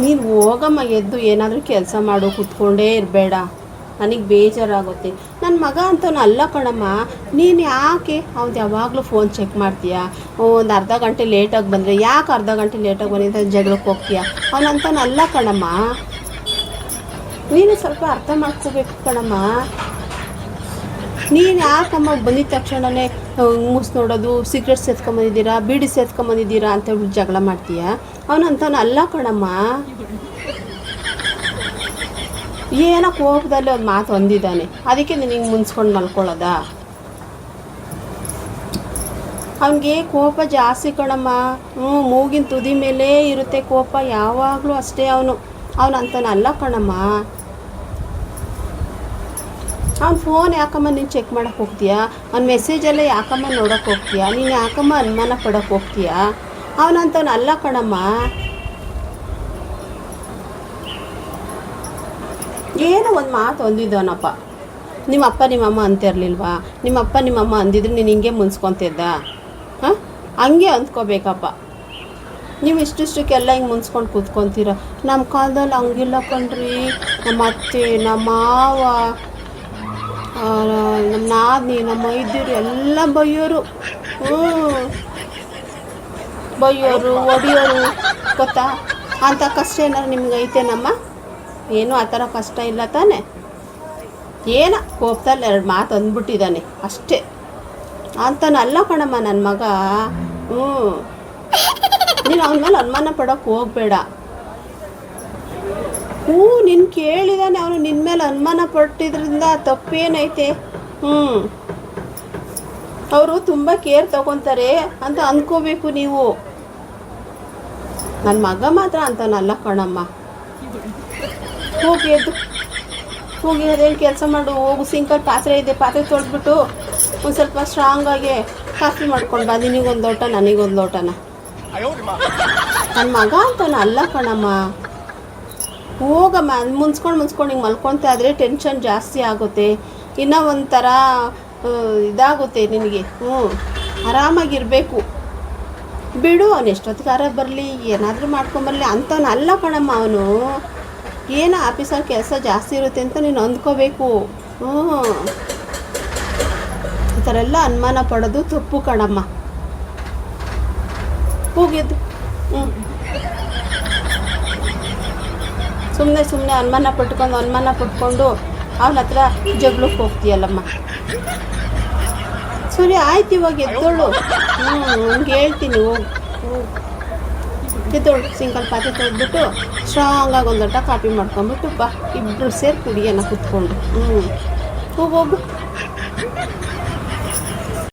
ನೀನು ಹೋಗಮ್ಮ, ಎದ್ದು ಏನಾದರೂ ಕೆಲಸ ಮಾಡು, ಕೂತ್ಕೊಂಡೇ ಇರಬೇಡ. ನನಗೆ ಬೇಜಾರಾಗುತ್ತೆ. ನನ್ನ ಮಗ ಅಂತವನು ಅಲ್ಲ ಕಣಮ್ಮ. ನೀನು ಯಾಕೆ ಅವ್ನು ಯಾವಾಗಲೂ ಫೋನ್ ಚೆಕ್ ಮಾಡ್ತೀಯಾ? ಒಂದು ಅರ್ಧ ಗಂಟೆ ಲೇಟಾಗಿ ಬಂದರೆ ಯಾಕೆ ಅರ್ಧ ಗಂಟೆ ಲೇಟಾಗಿ ಬಂದಿದ್ದ ಜಗಳಕ್ಕೆ ಹೋಗ್ತೀಯಾ? ಅವನಂತವನು ಅಲ್ಲ ಕಣಮ್ಮ. ನೀನು ಸ್ವಲ್ಪ ಅರ್ಥ ಮಾಡ್ಕೋಬೇಕು ಕಣಮ್ಮ. ನೀನು ಯಾಕಮ್ಮ ಬಂದಿದ್ದ ತಕ್ಷಣವೇ ಮೂಸ್ ನೋಡೋದು, ಸಿಗ್ರೆಟ್ ಸೇದ್ಕೊಂಬಂದಿದ್ದೀರಾ, ಬೀಡಿ ಸೇದ್ಕೊಂಬಂದಿದ್ದೀರಾ ಅಂತೇಳ್ಬಿಟ್ಟು ಜಗಳ ಮಾಡ್ತೀಯಾ? ಅವನಂತವನು ಅಲ್ಲ ಕಣಮ್ಮ. ಏನೋ ಕೋಪದಲ್ಲಿ ಒಂದು ಮಾತು ಹೊಂದಿದ್ದಾನೆ, ಅದಕ್ಕೆ ನಿನಗೆ ಮುನ್ಸ್ಕೊಂಡು ಮಲ್ಕೊಳ್ಳೋದ? ಅವನಿಗೆ ಕೋಪ ಜಾಸ್ತಿ ಕಣಮ್ಮ. ಮೂಗಿನ ತುದಿ ಮೇಲೆ ಇರುತ್ತೆ ಕೋಪ, ಯಾವಾಗಲೂ ಅಷ್ಟೇ. ಅವನಂತನ ಅಲ್ಲ ಕಣಮ್ಮ. ಅವ್ನ ಫೋನ್ ಯಾಕಮ್ಮ ನೀನು ಚೆಕ್ ಮಾಡೋಕ್ಕೆ ಹೋಗ್ತೀಯಾ? ಅವ್ನ ಮೆಸೇಜಲ್ಲೇ ಯಾಕಮ್ಮ ನೋಡೋಕ್ಕೆ ಹೋಗ್ತೀಯಾ? ನೀನು ಯಾಕಮ್ಮ ಅನುಮಾನ ಪಡೋಕ್ಕೆ ಹೋಗ್ತೀಯಾ? ಅವನಂತವನು ಅಲ್ಲ ಕಣಮ್ಮ. ಏನೋ ಒಂದು ಮಾತು ಹೊಂದಿದ್ದವನಪ್ಪ. ನಿಮ್ಮಪ್ಪ ನಿಮ್ಮಮ್ಮ ಅಂತಿರ್ಲಿಲ್ವಾ? ನಿಮ್ಮಪ್ಪ ನಿಮ್ಮಮ್ಮ ಅಂದಿದ್ರೆ ನೀನು ಹಿಂಗೆ ಮುನ್ಸ್ಕೊತಿದ್ದ? ಹಾಂ, ಹಂಗೆ ಅಂದ್ಕೋಬೇಕಪ್ಪ. ನೀವು ಇಷ್ಟಿಷ್ಟಕ್ಕೆಲ್ಲ ಹಿಂಗೆ ಮುನ್ಸ್ಕೊಂಡು ಕೂತ್ಕೊತೀರ. ನಮ್ಮ ಕಾಲದಲ್ಲಿ ಹಂಗಿಲ್ಲ ಕಣ್ರಿ. ನಮ್ಮ ಅತ್ತೆ, ನಮ್ಮ ಮಾವ, ನಮ್ಮ ನಾದಿನಿ, ನಮ್ಮ ಮೈದಿರು ಎಲ್ಲ ಬೈಯೋರು. ಬೈಯೋರು, ಹೊಡಿಯೋರು, ಗೊತ್ತಾ? ಅಂಥ ಕಷ್ಟ ಏನಾರು ನಿಮ್ಗೆ ಐತೇನಮ್ಮ? ಏನೂ ಆ ಥರ ಕಷ್ಟ ಇಲ್ಲ ತಾನೆ? ಏನೋ ಕೋಪದಲ್ಲಿ 2 ಮಾತು ಅಂದ್ಬಿಟ್ಟಿದ್ದಾನೆ ಅಷ್ಟೇ. ಅಂತನಲ್ಲ ಕಣಮ್ಮ ನನ್ನ ಮಗ. ನೀನು ಅವನ ಮೇಲೆ ಅನುಮಾನ ಪಡೋಕ್ಕೆ ಹೋಗಬೇಡ. ನಿನ್ನ ಕೇಳಿದಾನೆ ಅವನು, ನಿನ್ನ ಮೇಲೆ ಅನುಮಾನ ಪಟ್ಟಿದ್ರಿಂದ ತಪ್ಪೇನೈತೆ? ಅವರು ತುಂಬ ಕೇರ್ ತಗೊತಾರೆ ಅಂತ ಅಂದ್ಕೋಬೇಕು ನೀವು. ನನ್ನ ಮಗ ಮಾತ್ರ ಅಂತನಲ್ಲ ಕಣಮ್ಮ. ಹೋಗಿ ಎದ್ದು ಹೋಗಿ ಅದೇನು ಕೆಲಸ ಮಾಡು. ಹೋಗು, ಸಿಂಕಲ್ಲಿ ಪಾತ್ರೆ ಇದೆ, ಪಾತ್ರೆ ತೊಳೆದ್ಬಿಟ್ಟು ಒಂದು ಸ್ವಲ್ಪ ಸ್ಟ್ರಾಂಗಾಗಿ ಕಾಫಿ ಮಾಡ್ಕೊಂಡು ಬಾ. ನಿನಗೊಂದು ಲೋಟ, ನನಗೊಂದು ಲೋಟನ. ನನ್ನ ಮಗ ಅಂತನ ಅಲ್ಲ ಕಣಮ್ಮ. ಹೋಗಮ್ಮ, ಮುನ್ಸ್ಕೊಂಡು ಹಿಂಗೆ ಮಲ್ಕೊತಾ ಇದ್ರೆ ಟೆನ್ಷನ್ ಜಾಸ್ತಿ ಆಗುತ್ತೆ. ಇನ್ನೂ ಒಂಥರ ಇದಾಗುತ್ತೆ ನಿನಗೆ. ಆರಾಮಾಗಿರಬೇಕು. ಬಿಡು, ಅವನು ಎಷ್ಟೊತ್ತಿಗಾರ ಬರಲಿ, ಏನಾದರೂ ಮಾಡ್ಕೊಂಬರಲಿ. ಅಂಥವ್ನು ಅಲ್ಲ ಕಣಮ್ಮ ಅವನು. ಏನೋ ಆಫೀಸಲ್ಲಿ ಕೆಲಸ ಜಾಸ್ತಿ ಇರುತ್ತೆ ಅಂತ ನೀನು ಅಂದ್ಕೋಬೇಕು. ಈ ಥರ ಎಲ್ಲ ಅನುಮಾನ ಪಡೋದು ತಪ್ಪು ಕಣಮ್ಮ. ಹೋಗಿದ್ದು ಸುಮ್ಮನೆ ಅನುಮಾನ ಪಟ್ಕೊಂಡು ಅವನ ಹತ್ರ ಜಗಳಕ್ಕೆ ಹೋಗ್ತೀಯಲ್ಲಮ್ಮ. ಸರಿ ಆಯ್ತು, ಇವಾಗ ಎದ್ದೋಳು. ಹಂಗೆ ಹೇಳ್ತೀನಿ, ಹೋಗು ಎದ್ದೋಳು. ಸಿಂಕಲ್ ಪಾತ್ರೆ ತೊಳೆದ್ಬಿಟ್ಟು ಸ್ಟ್ರಾಂಗಾಗಿ ಒಂದು ಲೋಟ ಕಾಫಿ ಮಾಡ್ಕೊಂಬಿಟ್ಟು ಬಾ, ಇಬ್ಬರು ಸೇರಿ ಕುಡಿಯೋಣ ಕುತ್ಕೊಂಡು. ಹೋಗು.